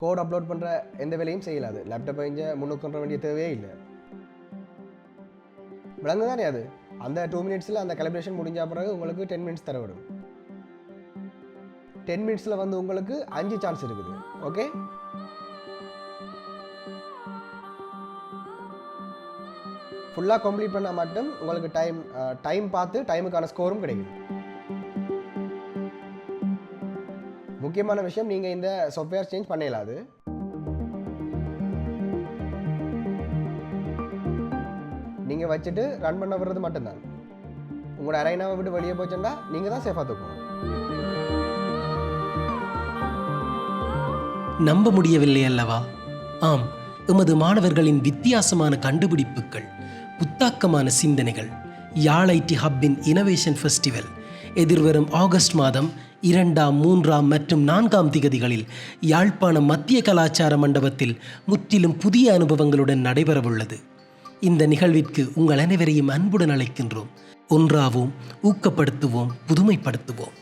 Code upload பண்ணுற எந்த வேலையும் செய்யலாது. லேப்டாப்பை இங்கே முன்னுக்கு கொண்டு வேண்டிய தேவையே இல்லை. விளங்கு தானே அது? அந்த 2 மினிட்ஸில் அந்த கலிப்ரேஷன் முடிஞ்ச பிறகு உங்களுக்கு 10 மினிட்ஸ் தரவிடும். 10 மினிட்ஸில் வந்து உங்களுக்கு 5 சான்ஸ் இருக்குது. ஓகே, ஃபுல்லாக கம்ப்ளீட் பண்ணால் மட்டும் உங்களுக்கு டைம் பார்த்து டைமுக்கான ஸ்கோரும் கிடைக்கும். முக்கியமான விஷயம், நீங்கள் இந்த சாஃப்ட்வேர் சேஞ்ச் பண்ணலாது. நீங்கள் வச்சுட்டு ரன் பண்ண வர்றது மட்டும்தான். உங்களோட அரைனாவை விட்டு வெளியே போச்சுன்னா நீங்கள் தான் சேஃபாக தூக்கணும். நம்ப முடியவில்லை அல்லவா? ஆம், எமது மாணவர்களின் வித்தியாசமான கண்டுபிடிப்புகள், புத்தாக்கமான சிந்தனைகள், யாழ் ஐடி ஹப்பின் இனோவேஷன் ஃபெஸ்டிவல் எதிர்வரும் ஆகஸ்ட் மாதம் 2ஆம், 3ஆம் மற்றும் 4ஆம் திகதிகளில் யாழ்ப்பாணம் மத்திய கலாச்சார மண்டபத்தில் முற்றிலும் புதிய அனுபவங்களுடன் நடைபெறவுள்ளது. இந்த நிகழ்விற்கு உங்கள் அனைவரையும் அன்புடன் அழைக்கின்றோம். ஒன்றாவோம், ஊக்கப்படுத்துவோம், புதுமைப்படுத்துவோம்.